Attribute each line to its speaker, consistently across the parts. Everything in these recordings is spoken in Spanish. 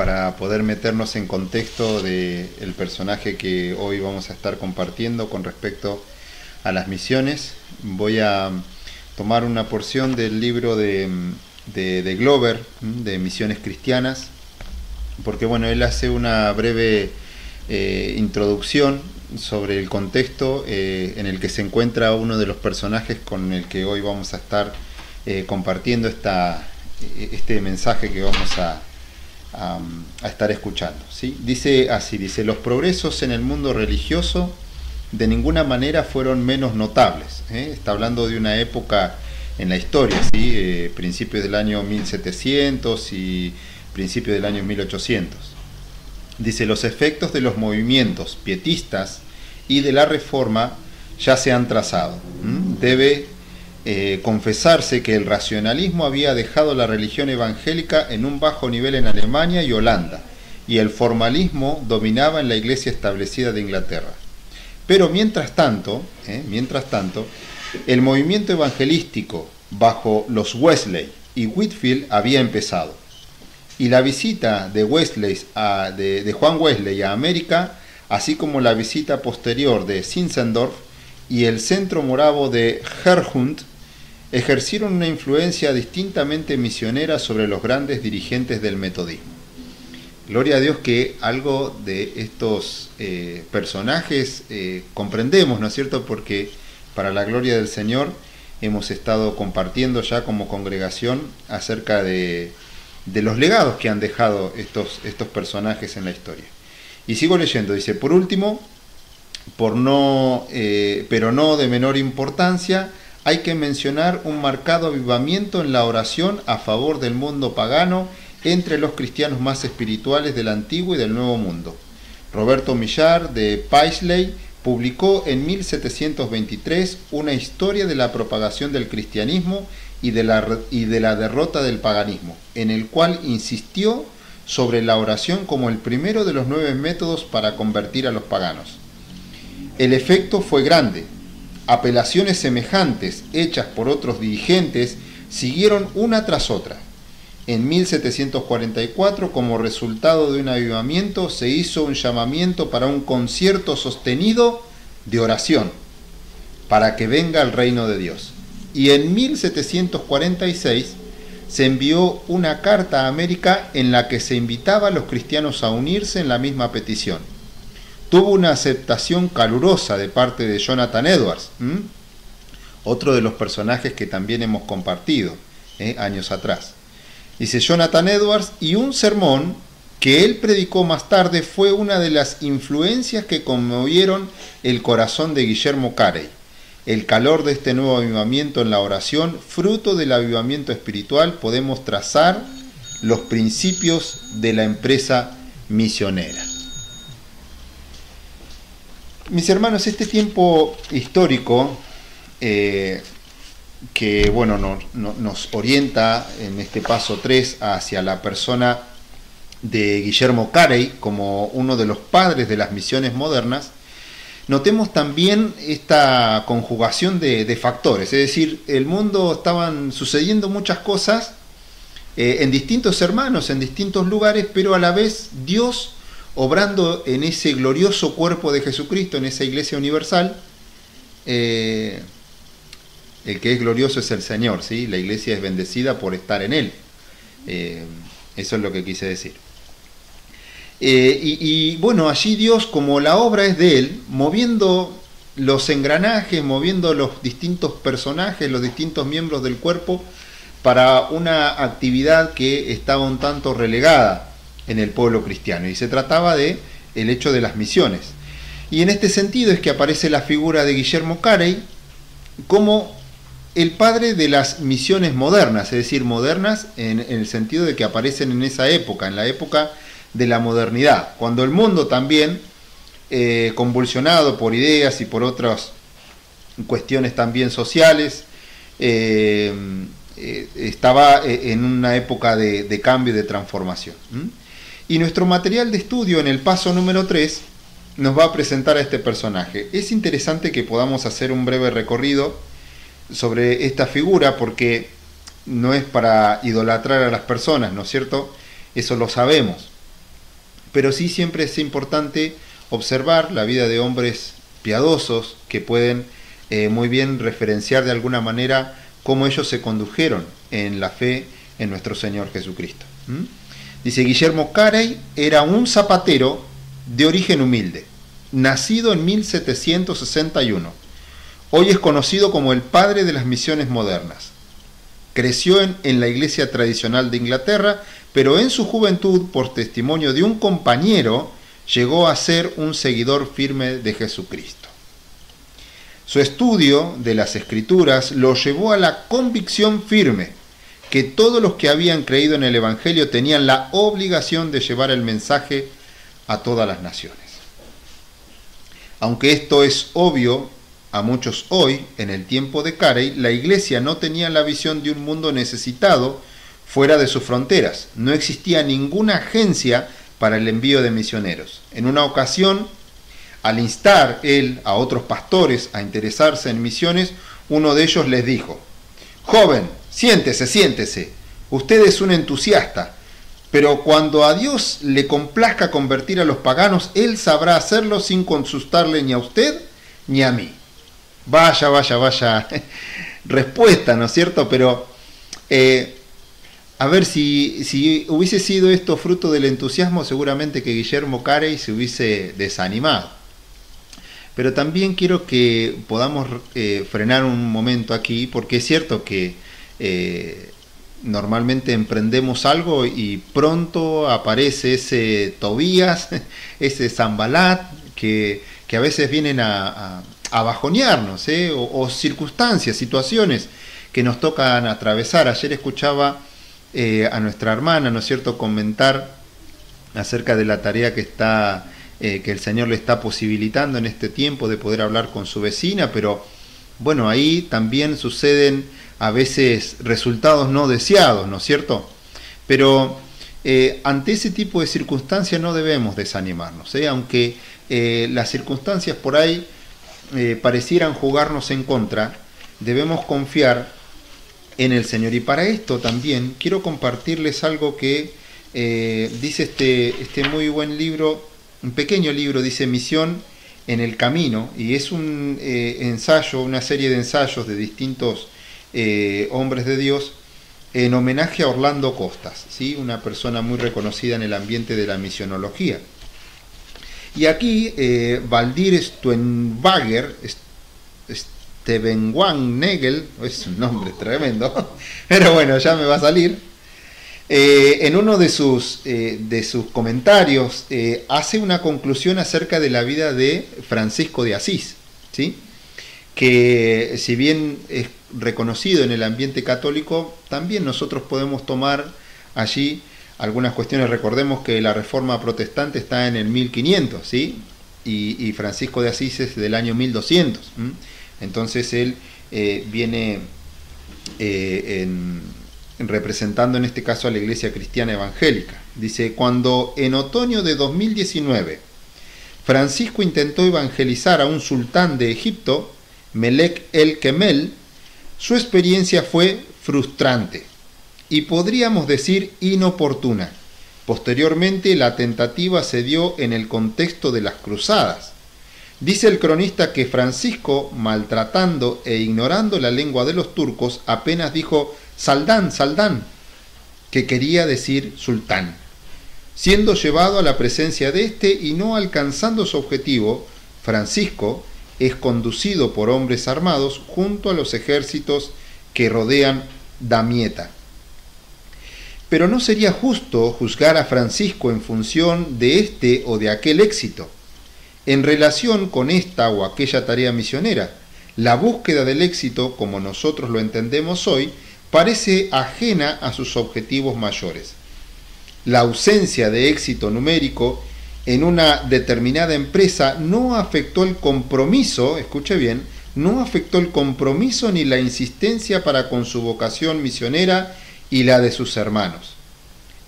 Speaker 1: para poder meternos en contexto del personaje que hoy vamos a estar compartiendo con respecto a las misiones. Voy a tomar una porción del libro de Glover, de Misiones Cristianas, porque bueno, él hace una breve introducción sobre el contexto en el que se encuentra uno de los personajes con el que hoy vamos a estar compartiendo este mensaje que vamos a estar escuchando, ¿sí? Dice así, los progresos en el mundo religioso de ninguna manera fueron menos notables, ¿eh? Está hablando de una época en la historia, ¿sí? Principios del año 1700 y principios del año 1800. Dice, los efectos de los movimientos pietistas y de la Reforma ya se han trazado. Debe confesarse que el racionalismo había dejado la religión evangélica en un bajo nivel en Alemania y Holanda, y el formalismo dominaba en la iglesia establecida de Inglaterra. Pero mientras tanto, el movimiento evangelístico bajo los Wesley y Whitefield había empezado, y la visita de Juan Wesley a América, así como la visita posterior de Zinzendorf y el centro moravo de Herrnhut, ejercieron una influencia distintamente misionera sobre los grandes dirigentes del metodismo. Gloria a Dios que algo de estos personajes comprendemos, ¿no es cierto? Porque para la gloria del Señor hemos estado compartiendo ya como congregación acerca de los legados que han dejado estos personajes en la historia. Y sigo leyendo, dice, por último, pero no de menor importancia, hay que mencionar un marcado avivamiento en la oración a favor del mundo pagano entre los cristianos más espirituales del Antiguo y del Nuevo Mundo. Roberto Millar de Paisley publicó en 1723 una historia de la propagación del cristianismo y de la derrota del paganismo, en el cual insistió sobre la oración como el primero de los 9 métodos para convertir a los paganos. El efecto fue grande. Apelaciones semejantes hechas por otros dirigentes siguieron una tras otra. En 1744, como resultado de un avivamiento, se hizo un llamamiento para un concierto sostenido de oración, para que venga el reino de Dios. Y en 1746 se envió una carta a América en la que se invitaba a los cristianos a unirse en la misma petición. Tuvo una aceptación calurosa de parte de Jonathan Edwards, otro de los personajes que también hemos compartido años atrás. Dice Jonathan Edwards, y un sermón que él predicó más tarde fue una de las influencias que conmovieron el corazón de Guillermo Carey. El calor de este nuevo avivamiento en la oración, fruto del avivamiento espiritual, podemos trazar los principios de la empresa misionera. Mis hermanos, este tiempo histórico que bueno, nos orienta en este paso 3 hacia la persona de Guillermo Carey como uno de los padres de las misiones modernas, notemos también esta conjugación de factores, es decir, el mundo estaban sucediendo muchas cosas en distintos hermanos, en distintos lugares, pero a la vez Dios obrando en ese glorioso cuerpo de Jesucristo, en esa iglesia universal. El que es glorioso es el Señor, ¿sí? La iglesia es bendecida por estar en Él. Eso es lo que quise decir. Y bueno, allí Dios, como la obra es de Él, moviendo los engranajes, moviendo los distintos personajes, los distintos miembros del cuerpo, para una actividad que estaba un tanto relegada en el pueblo cristiano. Y se trataba de el hecho de las misiones. Y en este sentido es que aparece la figura de Guillermo Carey como el padre de las misiones modernas, es decir, modernas en el sentido de que aparecen en esa época, en la época de la modernidad, cuando el mundo también, convulsionado por ideas y por otras cuestiones también sociales, estaba en una época de cambio y de transformación. Y nuestro material de estudio en el paso número 3 nos va a presentar a este personaje. Es interesante que podamos hacer un breve recorrido sobre esta figura, porque no es para idolatrar a las personas, ¿no es cierto? Eso lo sabemos. pero sí siempre es importante observar la vida de hombres piadosos que pueden muy bien referenciar de alguna manera cómo ellos se condujeron en la fe en nuestro Señor Jesucristo. Dice, Guillermo Carey era un zapatero de origen humilde, nacido en 1761. Hoy es conocido como el padre de las misiones modernas. Creció en la iglesia tradicional de Inglaterra, pero en su juventud, por testimonio de un compañero, llegó a ser un seguidor firme de Jesucristo. Su estudio de las Escrituras lo llevó a la convicción firme que todos los que habían creído en el Evangelio tenían la obligación de llevar el mensaje a todas las naciones. Aunque esto es obvio a muchos hoy, en el tiempo de Carey, la iglesia no tenía la visión de un mundo necesitado fuera de sus fronteras. No existía ninguna agencia para el envío de misioneros. En una ocasión, al instar él a otros pastores a interesarse en misiones, uno de ellos les dijo: «Joven, siéntese, siéntese. Usted es un entusiasta, pero cuando a Dios le complazca convertir a los paganos, Él sabrá hacerlo sin consultarle ni a usted ni a mí». Vaya respuesta, ¿no es cierto? Pero a ver, si hubiese sido esto fruto del entusiasmo, seguramente que Guillermo Carey se hubiese desanimado. Pero también quiero que podamos frenar un momento aquí, porque es cierto que normalmente emprendemos algo y pronto aparece ese Tobías, ese Sanbalat, que a veces vienen a bajonearnos, o circunstancias, situaciones que nos tocan atravesar. Ayer escuchaba a nuestra hermana, ¿no es cierto?, comentar acerca de la tarea que el Señor le está posibilitando en este tiempo de poder hablar con su vecina, pero bueno, ahí también suceden a veces resultados no deseados, ¿no es cierto? Pero ante ese tipo de circunstancias no debemos desanimarnos, aunque las circunstancias por ahí parecieran jugarnos en contra, debemos confiar en el Señor. Y para esto también quiero compartirles algo que dice este muy buen libro, un pequeño libro, dice Misión en el Camino, y es un ensayo, una serie de ensayos de distintos hombres de Dios en homenaje a Orlando Costas, ¿sí? Una persona muy reconocida en el ambiente de la misionología. Y aquí Valdir Stuenbager, Stevenwan-Negel, es un nombre tremendo, pero bueno, ya me va a salir. En uno de sus comentarios hace una conclusión acerca de la vida de Francisco de Asís, ¿sí? Que si bien es reconocido en el ambiente católico, también nosotros podemos tomar allí algunas cuestiones. Recordemos que la Reforma Protestante está en el 1500, ¿sí? Y Francisco de Asís es del año 1200. Entonces él viene representando en este caso a la Iglesia Cristiana Evangélica. Dice: cuando en otoño de 2019 Francisco intentó evangelizar a un sultán de Egipto, Melek el Kemel, su experiencia fue frustrante y podríamos decir inoportuna. Posteriormente la tentativa se dio en el contexto de las cruzadas. Dice el cronista que Francisco, maltratando e ignorando la lengua de los turcos, apenas dijo Saldán, Saldán, que quería decir sultán. Siendo llevado a la presencia de éste y no alcanzando su objetivo, Francisco es conducido por hombres armados junto a los ejércitos que rodean Damieta. Pero no sería justo juzgar a Francisco en función de este o de aquel éxito. En relación con esta o aquella tarea misionera, la búsqueda del éxito, como nosotros lo entendemos hoy, parece ajena a sus objetivos mayores. La ausencia de éxito numérico en una determinada empresa no afectó el compromiso, escuche bien, no afectó el compromiso ni la insistencia para con su vocación misionera y la de sus hermanos.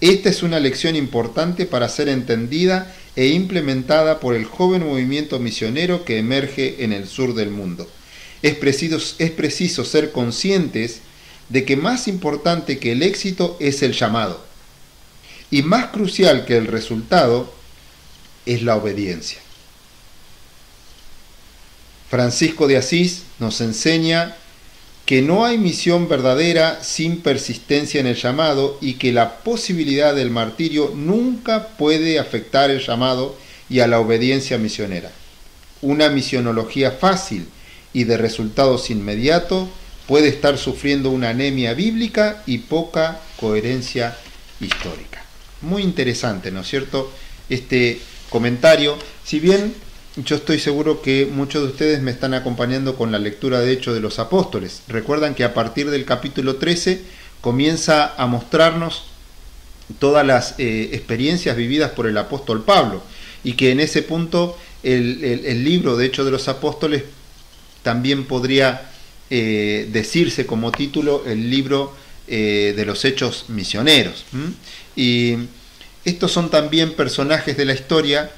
Speaker 1: Esta es una lección importante para ser entendida e implementada por el joven movimiento misionero que emerge en el sur del mundo. Es preciso ser conscientes de que más importante que el éxito es el llamado, y más crucial que el resultado es la obediencia. Francisco de Asís nos enseña que no hay misión verdadera sin persistencia en el llamado y que la posibilidad del martirio nunca puede afectar el llamado y a la obediencia misionera. Una misionología fácil y de resultados inmediatos puede estar sufriendo una anemia bíblica y poca coherencia histórica. Muy interesante, ¿no es cierto?, este comentario. Si bien yo estoy seguro que muchos de ustedes me están acompañando con la lectura de Hechos de los Apóstoles. Recuerdan que a partir del capítulo 13 comienza a mostrarnos todas las experiencias vividas por el apóstol Pablo, y que en ese punto el libro de Hechos de los Apóstoles también podría decirse como título el libro de los hechos misioneros. Y estos son también personajes de la historia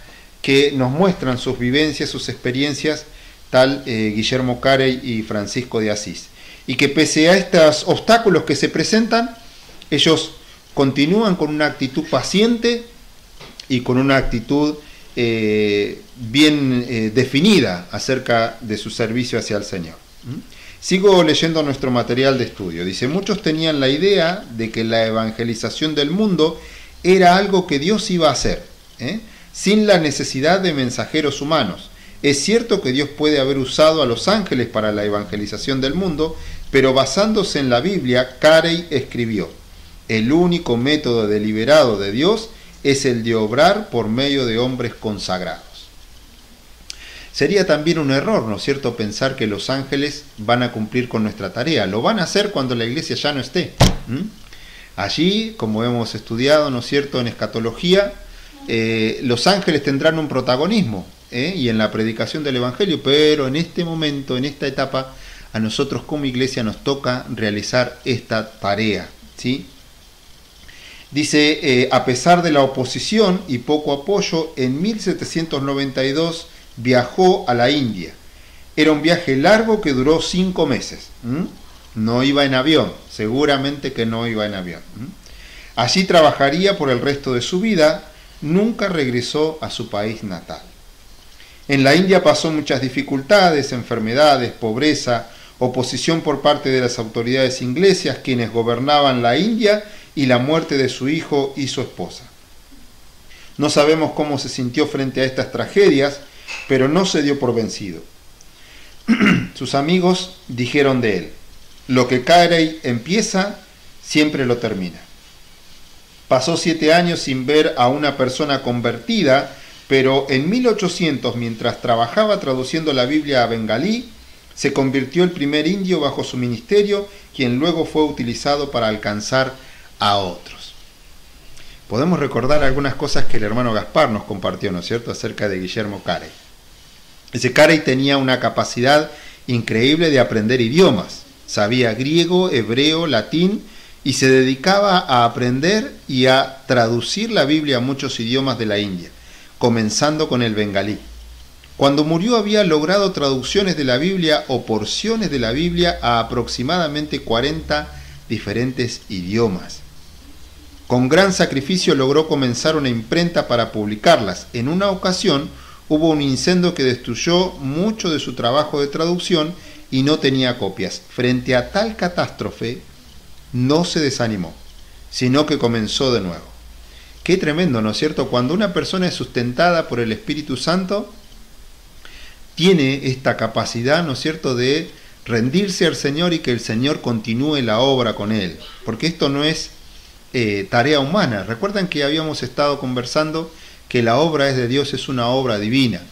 Speaker 1: que nos muestran sus vivencias, sus experiencias, tal Guillermo Carey y Francisco de Asís. Y que pese a estos obstáculos que se presentan, ellos continúan con una actitud paciente y con una actitud bien definida acerca de su servicio hacia el Señor. Sigo leyendo nuestro material de estudio. Dice: muchos tenían la idea de que la evangelización del mundo era algo que Dios iba a hacer, sin la necesidad de mensajeros humanos. Es cierto que Dios puede haber usado a los ángeles para la evangelización del mundo, pero basándose en la Biblia, Carey escribió: el único método deliberado de Dios es el de obrar por medio de hombres consagrados. Sería también un error, ¿no es cierto?, pensar que los ángeles van a cumplir con nuestra tarea. Lo van a hacer cuando la iglesia ya no esté. Allí, como hemos estudiado, ¿no es cierto?, en escatología, los ángeles tendrán un protagonismo y en la predicación del Evangelio, pero en este momento, en esta etapa, a nosotros como iglesia nos toca realizar esta tarea, ¿sí? Dice, a pesar de la oposición y poco apoyo, en 1792 viajó a la India. Era un viaje largo que duró 5 meses. No iba en avión, seguramente que no iba en avión. Allí trabajaría por el resto de su vida. Nunca regresó a su país natal. En la India pasó muchas dificultades, enfermedades, pobreza, oposición por parte de las autoridades inglesas, quienes gobernaban la India, y la muerte de su hijo y su esposa. No sabemos cómo se sintió frente a estas tragedias, pero no se dio por vencido. Sus amigos dijeron de él: lo que Carey empieza, siempre lo termina. Pasó 7 años sin ver a una persona convertida, pero en 1800, mientras trabajaba traduciendo la Biblia a bengalí, se convirtió el primer indio bajo su ministerio, quien luego fue utilizado para alcanzar a otros. Podemos recordar algunas cosas que el hermano Gaspar nos compartió, ¿no es cierto?, acerca de Guillermo Carey. Ese Carey tenía una capacidad increíble de aprender idiomas. Sabía griego, hebreo, latín, y se dedicaba a aprender y a traducir la Biblia a muchos idiomas de la India, comenzando con el bengalí. Cuando murió había logrado traducciones de la Biblia o porciones de la Biblia a aproximadamente 40 diferentes idiomas. Con gran sacrificio logró comenzar una imprenta para publicarlas. En una ocasión hubo un incendio que destruyó mucho de su trabajo de traducción y no tenía copias. Frente a tal catástrofe, no se desanimó, sino que comenzó de nuevo. Qué tremendo, ¿no es cierto? Cuando una persona es sustentada por el Espíritu Santo, tiene esta capacidad, ¿no es cierto?, de rendirse al Señor y que el Señor continúe la obra con él. Porque esto no es tarea humana. Recuerdan que habíamos estado conversando que la obra es de Dios, es una obra divina.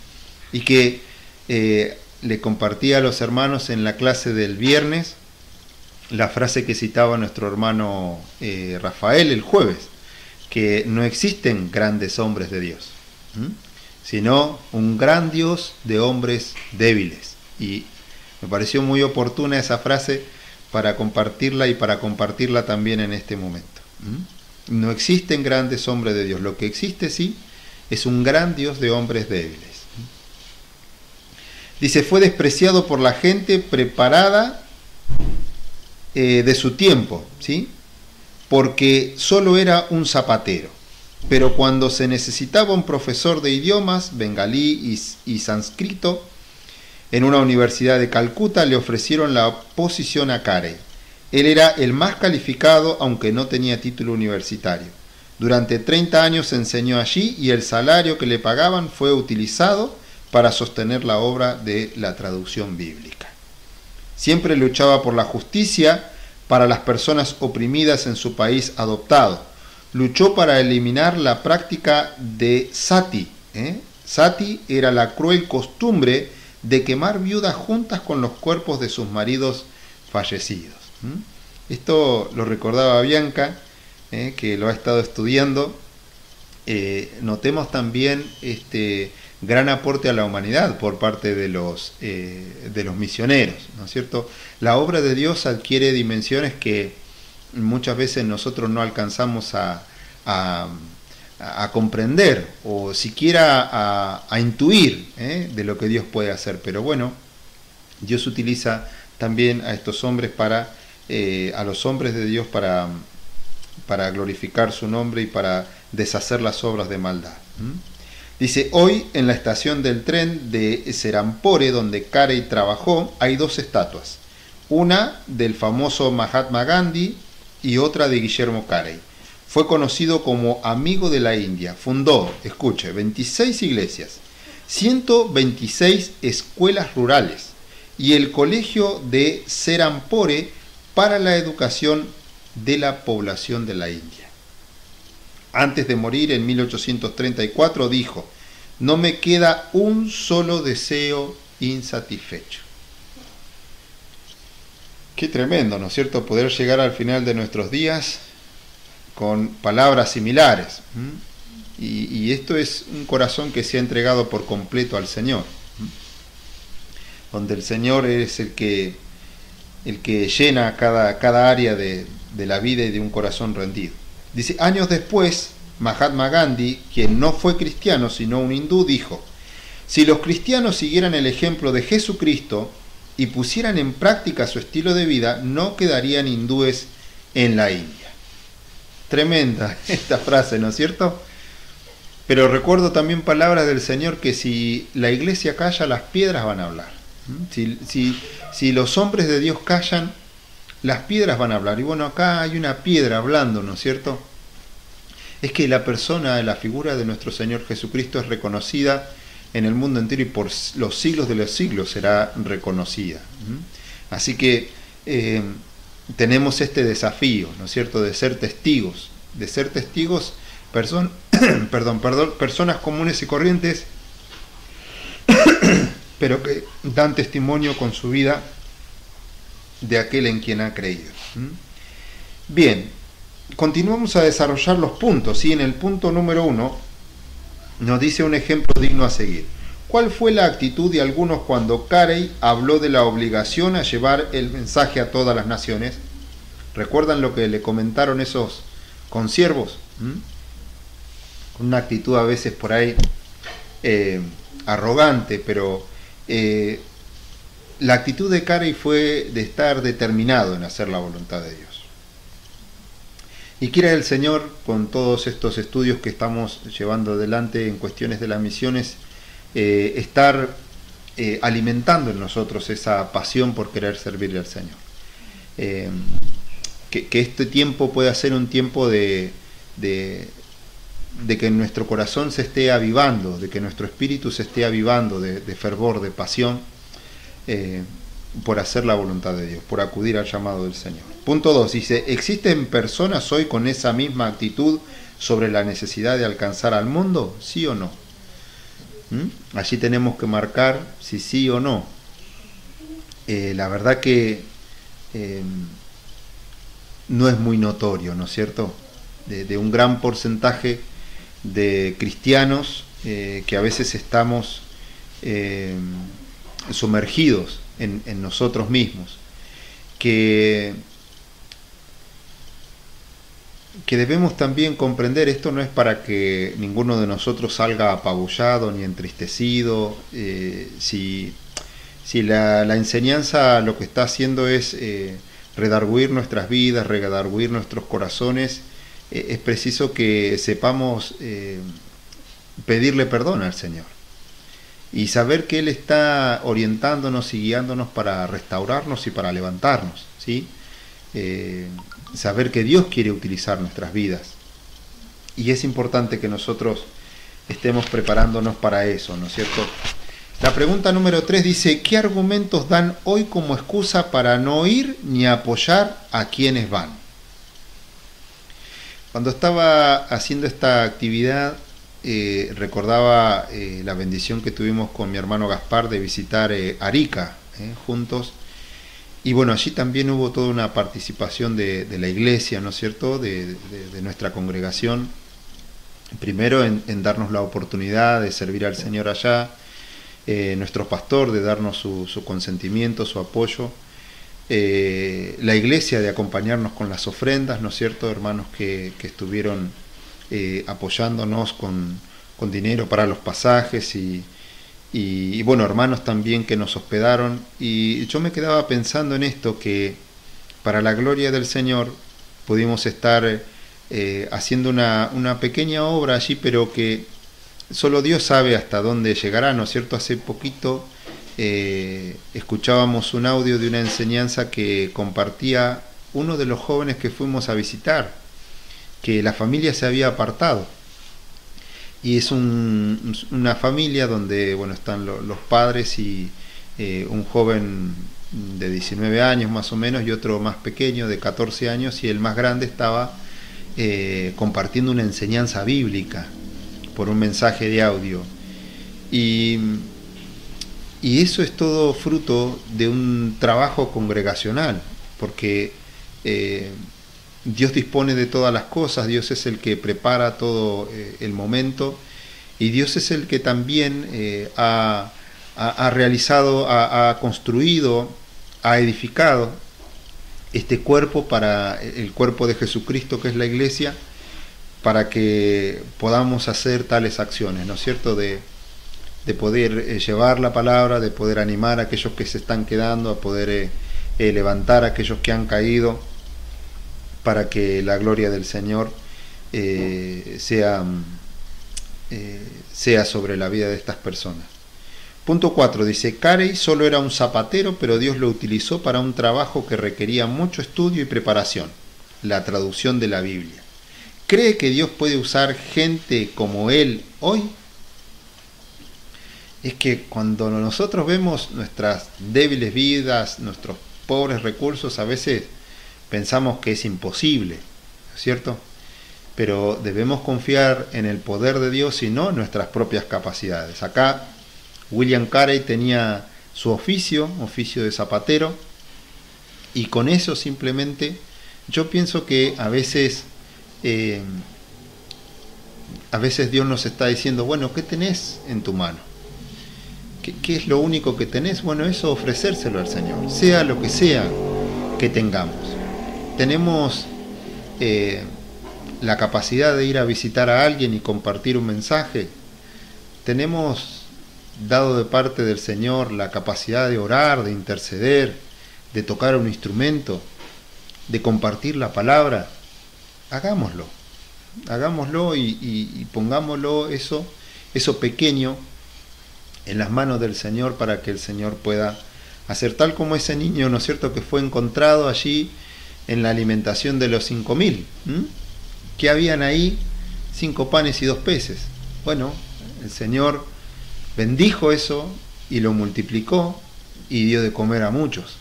Speaker 1: Y que le compartí a los hermanos en la clase del viernes la frase que citaba nuestro hermano Rafael el jueves, que no existen grandes hombres de Dios, sino un gran Dios de hombres débiles. Y me pareció muy oportuna esa frase para compartirla y para compartirla también en este momento. No existen grandes hombres de Dios. Lo que existe, sí, es un gran Dios de hombres débiles. Dice, fue despreciado por la gente preparada de su tiempo, ¿sí?, porque solo era un zapatero. pero cuando se necesitaba un profesor de idiomas, bengalí y sánscrito, en una universidad de Calcuta le ofrecieron la posición a Carey. Él era el más calificado, aunque no tenía título universitario. Durante 30 años enseñó allí y el salario que le pagaban fue utilizado para sostener la obra de la traducción bíblica. Siempre luchaba por la justicia para las personas oprimidas en su país adoptado. Luchó para eliminar la práctica de sati. Sati era la cruel costumbre de quemar viudas juntas con los cuerpos de sus maridos fallecidos. Esto lo recordaba Bianca, que lo ha estado estudiando. Notemos también este gran aporte a la humanidad por parte de los misioneros, ¿no es cierto? La obra de Dios adquiere dimensiones que muchas veces nosotros no alcanzamos a comprender o siquiera a intuir de lo que Dios puede hacer. Pero bueno, Dios utiliza también a estos hombres a los hombres de Dios para glorificar su nombre y para deshacer las obras de maldad. Dice, hoy en la estación del tren de Serampore, donde Carey trabajó, hay dos estatuas. Una del famoso Mahatma Gandhi y otra de Guillermo Carey. Fue conocido como amigo de la India. Fundó, escuche, 26 iglesias, 126 escuelas rurales y el colegio de Serampore para la educación de la población de la India. Antes de morir en 1834 dijo, no me queda un solo deseo insatisfecho. Qué tremendo, ¿no es cierto?, poder llegar al final de nuestros días con palabras similares. Y esto es un corazón que se ha entregado por completo al Señor, donde el Señor es el que llena cada área de la vida y de un corazón rendido. Dice, años después, Mahatma Gandhi, quien no fue cristiano sino un hindú, dijo, si los cristianos siguieran el ejemplo de Jesucristo y pusieran en práctica su estilo de vida, no quedarían hindúes en la India. Tremenda esta frase, ¿no es cierto? Pero recuerdo también palabras del Señor que si la iglesia calla, las piedras van a hablar. Si los hombres de Dios callan, las piedras van a hablar. Y bueno, acá hay una piedra hablando, ¿no es cierto? Es que la persona, la figura de nuestro Señor Jesucristo es reconocida en el mundo entero y por los siglos de los siglos será reconocida. Así que tenemos este desafío, ¿no es cierto?, de ser testigos, personas comunes y corrientes, pero que dan testimonio con su vida de aquel en quien ha creído. Bien, continuamos a desarrollar los puntos, y en el punto número 1 nos dice un ejemplo digno a seguir. ¿Cuál fue la actitud de algunos cuando Carey habló de la obligación a llevar el mensaje a todas las naciones? ¿Recuerdan lo que le comentaron esos consiervos? Una actitud a veces por ahí arrogante, pero la actitud de Carey fue de estar determinado en hacer la voluntad de Dios. Y quiera el Señor, con todos estos estudios que estamos llevando adelante en cuestiones de las misiones, estar alimentando en nosotros esa pasión por querer servirle al Señor. Que este tiempo pueda ser un tiempo de que nuestro corazón se esté avivando, de que nuestro espíritu se esté avivando de fervor, de pasión, por hacer la voluntad de Dios, por acudir al llamado del Señor. Punto 2, dice, ¿existen personas hoy con esa misma actitud sobre la necesidad de alcanzar al mundo? ¿Sí o no? Allí tenemos que marcar si sí o no. La verdad que no es muy notorio, ¿no es cierto?, de un gran porcentaje de cristianos que a veces estamos sumergidos en nosotros mismos, que debemos también comprender, esto no es para que ninguno de nosotros salga apabullado ni entristecido. Si la enseñanza lo que está haciendo es redarguir nuestras vidas, redarguir nuestros corazones, es preciso que sepamos pedirle perdón al Señor y saber que Él está orientándonos y guiándonos para restaurarnos y para levantarnos, ¿sí? Saber que Dios quiere utilizar nuestras vidas, y es importante que nosotros estemos preparándonos para eso, ¿no es cierto? La pregunta número 3 dice: ¿qué argumentos dan hoy como excusa para no ir ni apoyar a quienes van? Cuando estaba haciendo esta actividad, recordaba la bendición que tuvimos con mi hermano Gaspar de visitar Arica juntos. Y bueno, allí también hubo toda una participación de la iglesia, ¿no es cierto?, de nuestra congregación. Primero en darnos la oportunidad de servir al Señor allá, nuestro pastor de darnos su consentimiento, su apoyo, la iglesia de acompañarnos con las ofrendas, ¿no es cierto?, hermanos que estuvieron apoyándonos con dinero para los pasajes y bueno, hermanos también que nos hospedaron. Y yo me quedaba pensando en esto, que para la gloria del Señor pudimos estar haciendo una pequeña obra allí, pero que solo Dios sabe hasta dónde llegará, ¿no es cierto? Hace poquito escuchábamos un audio de una enseñanza que compartía uno de los jóvenes que fuimos a visitar, que la familia se había apartado. Y es una familia donde, bueno, están los padres y un joven de 19 años más o menos y otro más pequeño de 14 años, y el más grande estaba compartiendo una enseñanza bíblica por un mensaje de audio. Y eso es todo fruto de un trabajo congregacional, porque Dios dispone de todas las cosas, Dios es el que prepara todo el momento, y Dios es el que también ha realizado, ha construido, ha edificado este cuerpo, para el cuerpo de Jesucristo, que es la iglesia, para que podamos hacer tales acciones, ¿no es cierto?, de poder llevar la palabra, de poder animar a aquellos que se están quedando, a poder levantar a aquellos que han caído, para que la gloria del Señor sea sobre la vida de estas personas. Punto 4 dice: Carey solo era un zapatero, pero Dios lo utilizó para un trabajo que requería mucho estudio y preparación, la traducción de la Biblia. ¿Cree que Dios puede usar gente como él hoy? Es que cuando nosotros vemos nuestras débiles vidas, nuestros pobres recursos, a veces pensamos que es imposible, ¿no es cierto? Pero debemos confiar en el poder de Dios y no en nuestras propias capacidades. Acá William Carey tenía su oficio de zapatero, y con eso simplemente yo pienso que a veces Dios nos está diciendo: bueno, ¿qué tenés en tu mano? ¿Qué es lo único que tenés? Bueno, eso, ofrecérselo al Señor, sea lo que sea que tengamos. Tenemos la capacidad de ir a visitar a alguien y compartir un mensaje. Tenemos dado de parte del Señor la capacidad de orar, de interceder, de tocar un instrumento, de compartir la palabra. Hagámoslo y pongámoslo eso pequeño en las manos del Señor, para que el Señor pueda hacer, tal como ese niño, ¿no es cierto?, que fue encontrado allí en la alimentación de los 5000. ¿Qué habían ahí? 5 panes y 2 peces. Bueno, el Señor bendijo eso y lo multiplicó y dio de comer a muchos.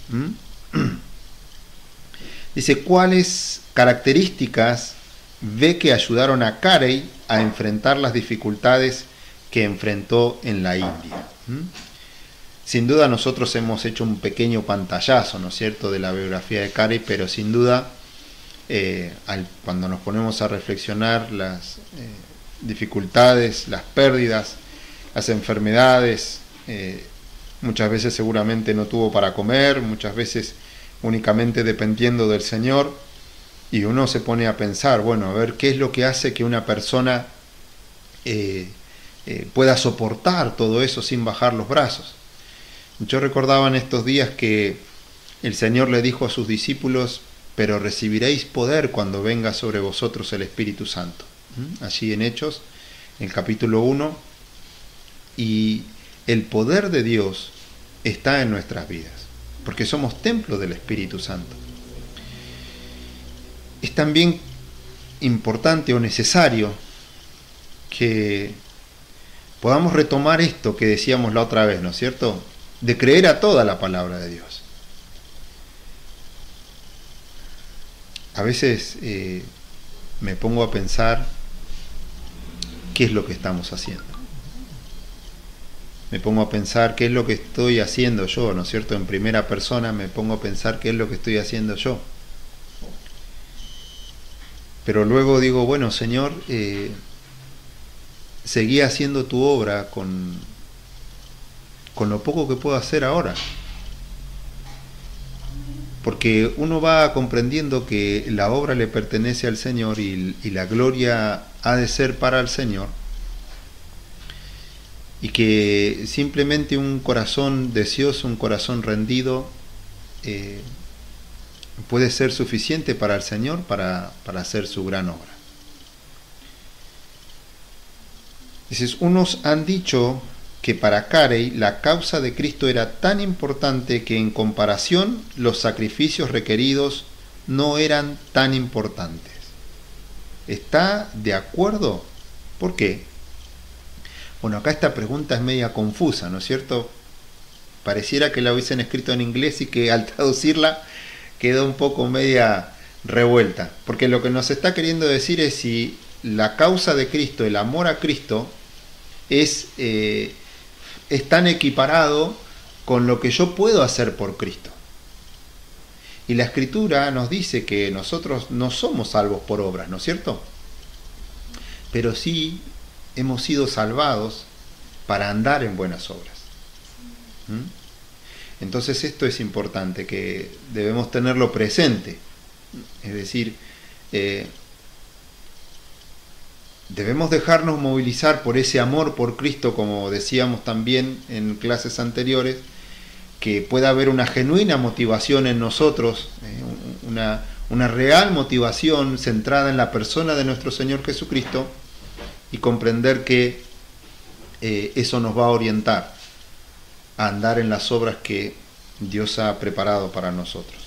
Speaker 1: Dice: ¿cuáles características ve que ayudaron a Carey a enfrentar las dificultades que enfrentó en la India? Sin duda nosotros hemos hecho un pequeño pantallazo, ¿no es cierto?, de la biografía de Carey, pero sin duda cuando nos ponemos a reflexionar las dificultades, las pérdidas, las enfermedades, muchas veces seguramente no tuvo para comer, muchas veces únicamente dependiendo del Señor, y uno se pone a pensar, bueno, a ver qué es lo que hace que una persona pueda soportar todo eso sin bajar los brazos. Yo recordaba en estos días que el Señor le dijo a sus discípulos pero recibiréis poder cuando venga sobre vosotros el Espíritu Santo. Allí en Hechos, en el capítulo 1, y el poder de Dios está en nuestras vidas, porque somos templo del Espíritu Santo. Es también importante o necesario que podamos retomar esto que decíamos la otra vez, ¿no es cierto?, de creer a toda la palabra de Dios. A veces me pongo a pensar qué es lo que estamos haciendo. Me pongo a pensar qué es lo que estoy haciendo yo, ¿no es cierto? En primera persona me pongo a pensar qué es lo que estoy haciendo yo. Pero luego digo, bueno, Señor, seguí haciendo tu obra con lo poco que puedo hacer ahora. Porque uno va comprendiendo que la obra le pertenece al Señor y la gloria ha de ser para el Señor. Y que simplemente un corazón deseoso, un corazón rendido, puede ser suficiente para el Señor para hacer su gran obra. Dices, unos han dicho que para Carey la causa de Cristo era tan importante que en comparación los sacrificios requeridos no eran tan importantes. ¿Está de acuerdo? ¿Por qué? Bueno, acá esta pregunta es media confusa, ¿no es cierto? Pareciera que la hubiesen escrito en inglés y que al traducirla quedó un poco media revuelta. Porque lo que nos está queriendo decir es si la causa de Cristo, el amor a Cristo, es tan equiparado con lo que yo puedo hacer por Cristo. Y la Escritura nos dice que nosotros no somos salvos por obras, ¿no es cierto? Pero sí hemos sido salvados para andar en buenas obras. Entonces esto es importante, que debemos tenerlo presente. Es decir, debemos dejarnos movilizar por ese amor por Cristo, como decíamos también en clases anteriores, que pueda haber una genuina motivación en nosotros, una real motivación centrada en la persona de nuestro Señor Jesucristo, y comprender que eso nos va a orientar a andar en las obras que Dios ha preparado para nosotros.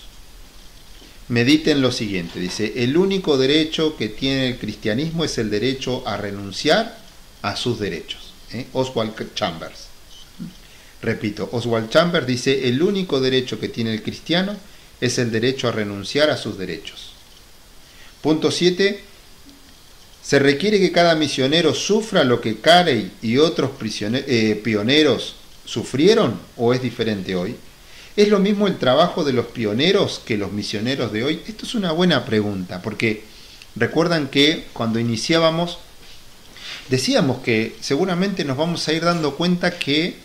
Speaker 1: Mediten lo siguiente, dice, el único derecho que tiene el cristianismo es el derecho a renunciar a sus derechos. Oswald Chambers. Repito, Oswald Chambers dice, el único derecho que tiene el cristiano es el derecho a renunciar a sus derechos. Punto 7. ¿Se requiere que cada misionero sufra lo que Carey y otros pioneros sufrieron o es diferente hoy? ¿Es lo mismo el trabajo de los pioneros que los misioneros de hoy? Esto es una buena pregunta, porque recuerdan que cuando iniciábamos decíamos que seguramente nos vamos a ir dando cuenta que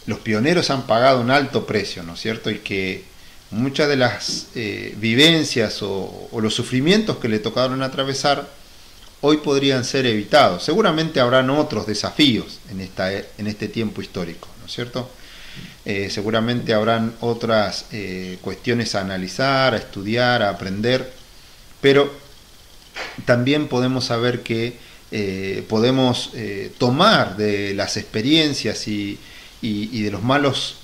Speaker 1: los pioneros han pagado un alto precio, ¿no es cierto? Y que muchas de las vivencias o los sufrimientos que le tocaron atravesar hoy podrían ser evitados. Seguramente habrán otros desafíos en este tiempo histórico, ¿no es cierto? Seguramente habrán otras cuestiones a analizar, a estudiar, a aprender, pero también podemos saber que podemos tomar de las experiencias y de los malos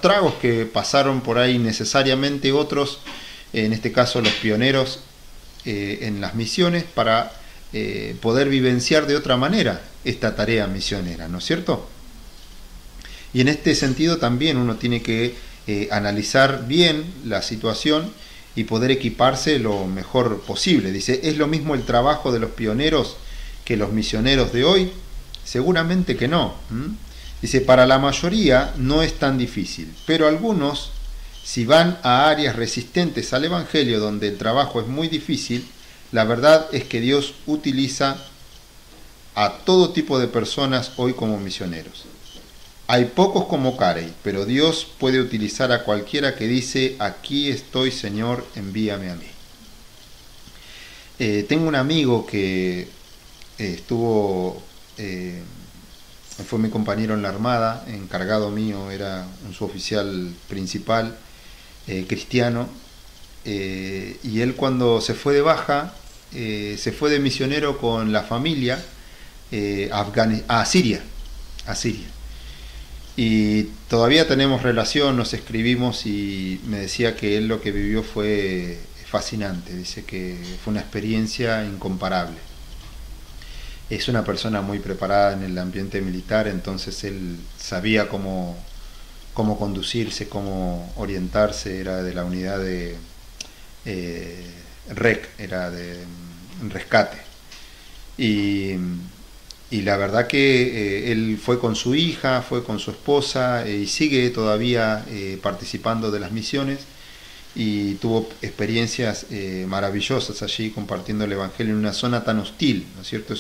Speaker 1: tragos que pasaron por ahí necesariamente otros, en este caso los pioneros en las misiones, para poder vivenciar de otra manera esta tarea misionera, ¿no es cierto? Y en este sentido también uno tiene que analizar bien la situación y poder equiparse lo mejor posible. Dice, ¿es lo mismo el trabajo de los pioneros que los misioneros de hoy? Seguramente que no. Dice, para la mayoría no es tan difícil, pero algunos, si van a áreas resistentes al Evangelio donde el trabajo es muy difícil, la verdad es que Dios utiliza a todo tipo de personas hoy como misioneros. Hay pocos como Carey, pero Dios puede utilizar a cualquiera que dice, aquí estoy, Señor, envíame a mí. Tengo un amigo que fue mi compañero en la Armada, encargado mío, era un suboficial principal, cristiano, y él cuando se fue de baja, se fue de misionero con la familia a Siria, a Siria. Y todavía tenemos relación, nos escribimos, y me decía que él lo que vivió fue fascinante, dice que fue una experiencia incomparable. Es una persona muy preparada en el ambiente militar, entonces él sabía cómo conducirse, cómo orientarse, era de la unidad de REC, era de rescate. Y la verdad que él fue con su hija, fue con su esposa, y sigue todavía participando de las misiones, y tuvo experiencias maravillosas allí compartiendo el Evangelio en una zona tan hostil, ¿no es cierto?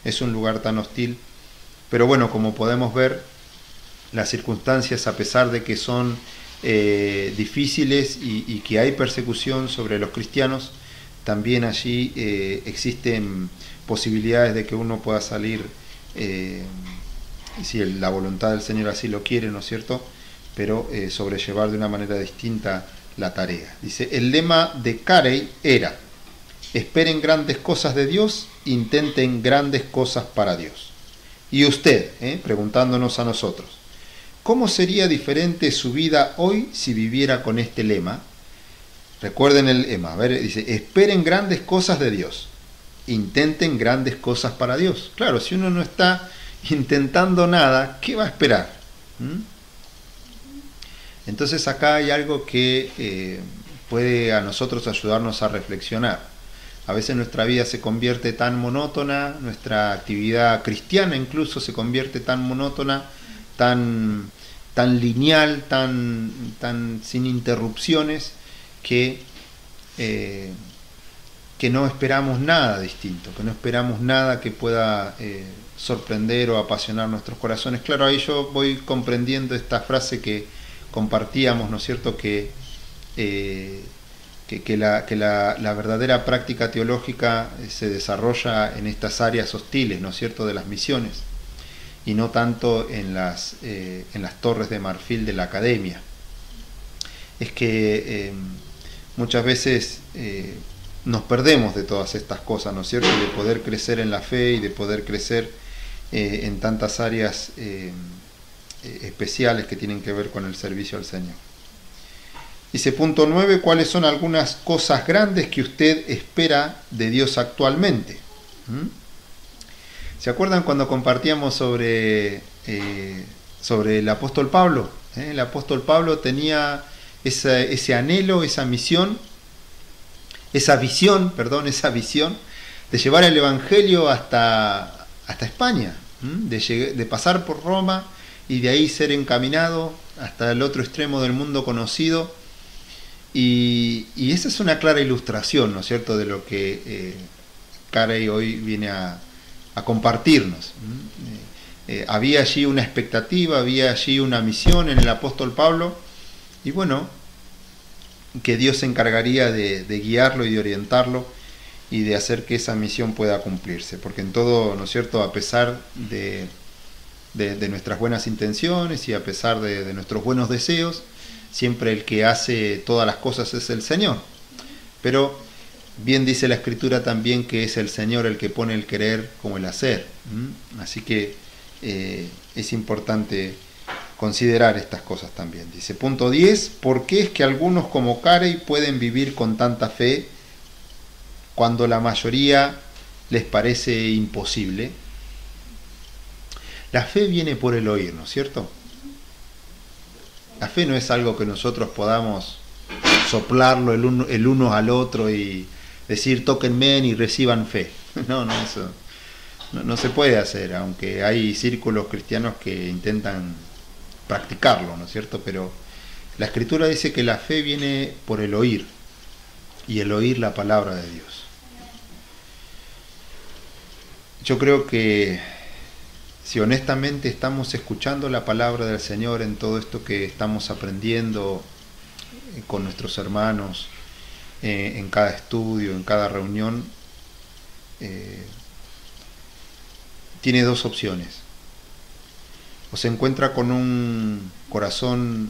Speaker 1: Es un lugar tan hostil, pero bueno, como podemos ver, las circunstancias, a pesar de que son difíciles y que hay persecución sobre los cristianos, también allí existen posibilidades de que uno pueda salir, si la voluntad del Señor así lo quiere, ¿no es cierto?, pero sobrellevar de una manera distinta la tarea. Dice, el lema de Carey era: esperen grandes cosas de Dios, intenten grandes cosas para Dios. Y usted, preguntándonos a nosotros, ¿cómo sería diferente su vida hoy si viviera con este lema? Recuerden el lema, a ver, dice, esperen grandes cosas de Dios, intenten grandes cosas para Dios. Claro, si uno no está intentando nada, ¿qué va a esperar? Entonces acá hay algo que puede a nosotros ayudarnos a reflexionar. A veces nuestra vida se convierte tan monótona, nuestra actividad cristiana incluso se convierte tan monótona, tan lineal, tan sin interrupciones, que no esperamos nada distinto, que no esperamos nada que pueda sorprender o apasionar nuestros corazones. Claro, ahí yo voy comprendiendo esta frase que compartíamos, ¿no es cierto?, que la verdadera práctica teológica se desarrolla en estas áreas hostiles, ¿no es cierto?, de las misiones, y no tanto en las torres de marfil de la academia. Es que muchas veces nos perdemos de todas estas cosas, ¿no es cierto?, de poder crecer en la fe y de poder crecer en tantas áreas especiales que tienen que ver con el servicio al Señor. Dice, punto 9, ¿cuáles son algunas cosas grandes que usted espera de Dios actualmente? ¿Se acuerdan cuando compartíamos sobre el apóstol Pablo? El apóstol Pablo tenía ese anhelo, esa visión de llevar el Evangelio hasta España, de pasar por Roma y de ahí ser encaminado hasta el otro extremo del mundo conocido. Y esa es una clara ilustración, ¿no es cierto?, de lo que Carey hoy viene a compartirnos. Había allí una expectativa, había allí una misión en el apóstol Pablo, y bueno, que Dios se encargaría de guiarlo y de orientarlo y de hacer que esa misión pueda cumplirse, porque en todo, ¿no es cierto?, a pesar de nuestras buenas intenciones y a pesar de nuestros buenos deseos, siempre el que hace todas las cosas es el Señor. Pero bien dice la Escritura también que es el Señor el que pone el querer como el hacer. Así que es importante considerar estas cosas también. Dice, punto 10, ¿por qué es que algunos como Carey pueden vivir con tanta fe cuando la mayoría les parece imposible? La fe viene por el oír, ¿no es cierto? La fe no es algo que nosotros podamos soplarlo el uno al otro y decir tóquenme y reciban fe. No, eso no se puede hacer, aunque hay círculos cristianos que intentan practicarlo, ¿no es cierto? Pero la Escritura dice que la fe viene por el oír, y el oír la palabra de Dios. Yo creo que si honestamente estamos escuchando la palabra del Señor en todo esto que estamos aprendiendo con nuestros hermanos, en cada estudio, en cada reunión, tiene dos opciones. O se encuentra con un corazón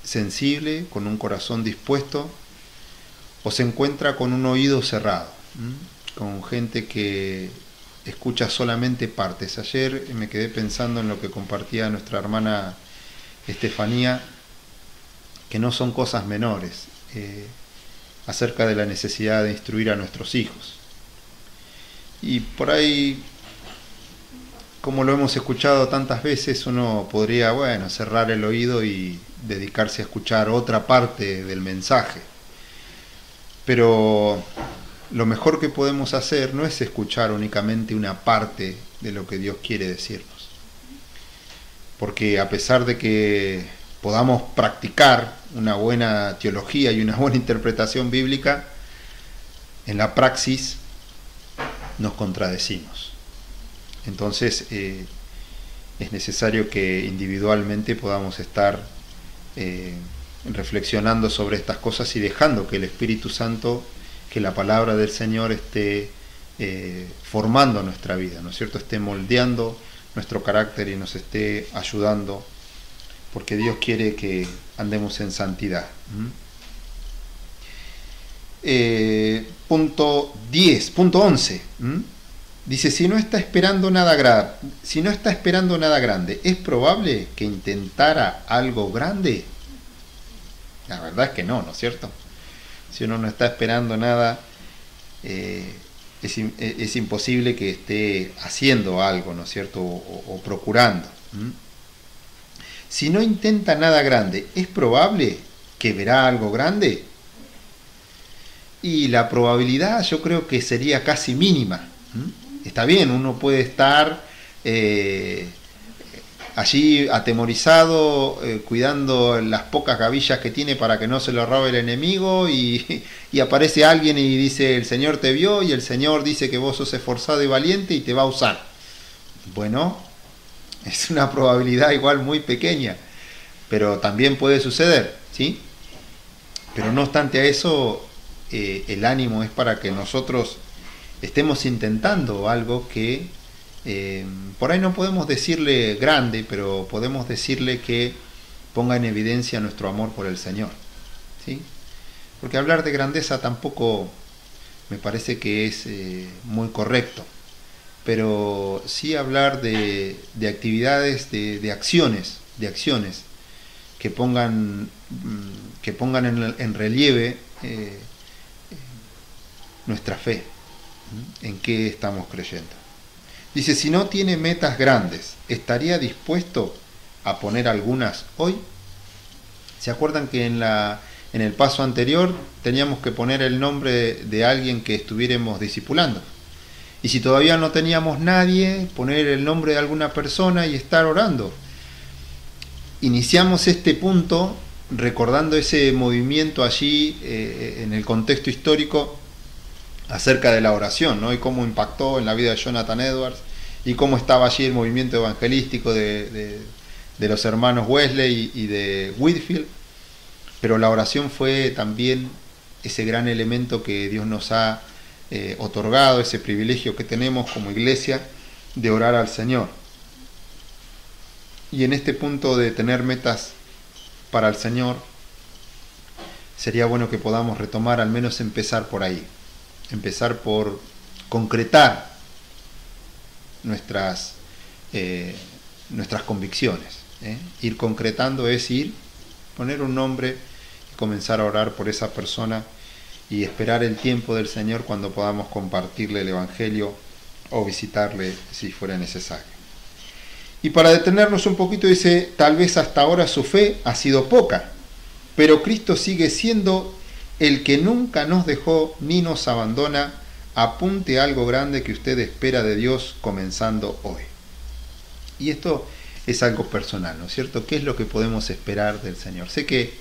Speaker 1: sensible, con un corazón dispuesto, o se encuentra con un oído cerrado, con gente que escucha solamente partes. Ayer me quedé pensando en lo que compartía nuestra hermana Estefanía, que no son cosas menores, acerca de la necesidad de instruir a nuestros hijos. Y por ahí, como lo hemos escuchado tantas veces, uno podría, cerrar el oído y dedicarse a escuchar otra parte del mensaje. Pero lo mejor que podemos hacer no es escuchar únicamente una parte de lo que Dios quiere decirnos. Porque a pesar de que podamos practicar una buena teología y una buena interpretación bíblica, en la praxis nos contradecimos. Entonces es necesario que individualmente podamos estar reflexionando sobre estas cosas y dejando que el Espíritu Santo, que la palabra del Señor esté formando nuestra vida, ¿no es cierto? Esté moldeando nuestro carácter y nos esté ayudando, porque Dios quiere que andemos en santidad. Punto 11. Dice, si no está esperando nada grande, ¿es probable que intentara algo grande? La verdad es que no, ¿no es cierto? Si uno no está esperando nada, es imposible que esté haciendo algo, ¿no es cierto? O procurando. Si no intenta nada grande, ¿es probable que verá algo grande? Y la probabilidad yo creo que sería casi mínima. Está bien, uno puede estar allí atemorizado, cuidando las pocas gavillas que tiene para que no se lo robe el enemigo, y aparece alguien y dice, el Señor te vio, y el Señor dice que vos sos esforzado y valiente y te va a usar. Bueno, es una probabilidad igual muy pequeña, pero también puede suceder, ¿sí? Pero no obstante a eso, el ánimo es para que nosotros estemos intentando algo que por ahí no podemos decirle grande, pero podemos decirle que ponga en evidencia nuestro amor por el Señor, ¿sí? Porque hablar de grandeza tampoco me parece que es muy correcto, pero sí hablar de actividades, de acciones que pongan en relieve nuestra fe, en qué estamos creyendo. Dice, si no tiene metas grandes, ¿estaría dispuesto a poner algunas hoy? ¿Se acuerdan que en el paso anterior teníamos que poner el nombre de alguien que estuviéramos discipulando? Y si todavía no teníamos nadie, poner el nombre de alguna persona y estar orando. Iniciamos este punto recordando ese movimiento allí en el contexto histórico acerca de la oración, ¿no? Y cómo impactó en la vida de Jonathan Edwards, y cómo estaba allí el movimiento evangelístico de los hermanos Wesley y de Whitefield. Pero la oración fue también ese gran elemento que Dios nos ha otorgado, ese privilegio que tenemos como iglesia de orar al Señor. Y en este punto de tener metas para el Señor, sería bueno que podamos retomar, al menos empezar por ahí. Empezar por concretar nuestras convicciones. Ir concretando es poner un nombre y comenzar a orar por esa persona y esperar el tiempo del Señor cuando podamos compartirle el Evangelio o visitarle si fuera necesario. Y para detenernos un poquito dice, tal vez hasta ahora su fe ha sido poca, pero Cristo sigue siendo el que nunca nos dejó ni nos abandona. Apunte a algo grande que usted espera de Dios comenzando hoy. Y esto es algo personal, ¿no es cierto? ¿Qué es lo que podemos esperar del Señor? Sé que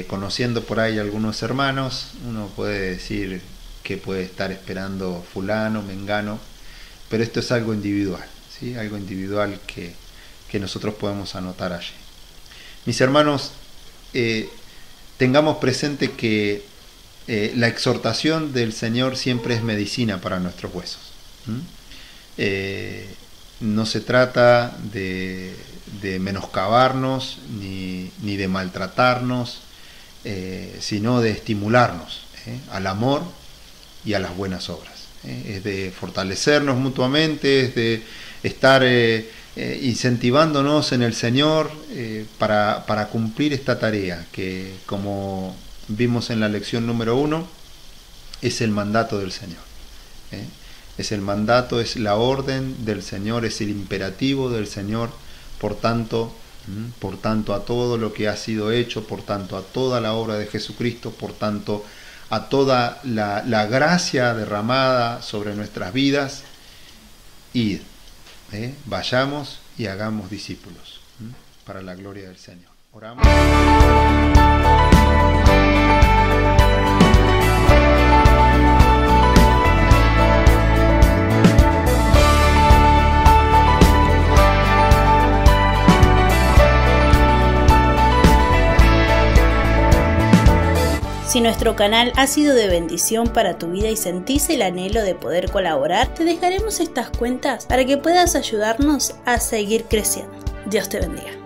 Speaker 1: conociendo por ahí algunos hermanos, uno puede decir que puede estar esperando fulano, mengano, pero esto es algo individual, ¿sí? Algo individual que nosotros podemos anotar allí. Mis hermanos, tengamos presente que la exhortación del Señor siempre es medicina para nuestros huesos. No se trata de menoscabarnos ni de maltratarnos, sino de estimularnos al amor y a las buenas obras. Es de fortalecernos mutuamente, es de estar incentivándonos en el Señor para cumplir esta tarea que, como vimos en la lección número 1, es el mandato del Señor. Es el mandato, es la orden del Señor, es el imperativo del Señor. Por tanto, a todo lo que ha sido hecho, por tanto a toda la obra de Jesucristo, por tanto a toda la gracia derramada sobre nuestras vidas, id, vayamos y hagamos discípulos, para la gloria del Señor. Oramos.
Speaker 2: Si nuestro canal ha sido de bendición para tu vida y sentís el anhelo de poder colaborar, te dejaremos estas cuentas para que puedas ayudarnos a seguir creciendo. Dios te bendiga.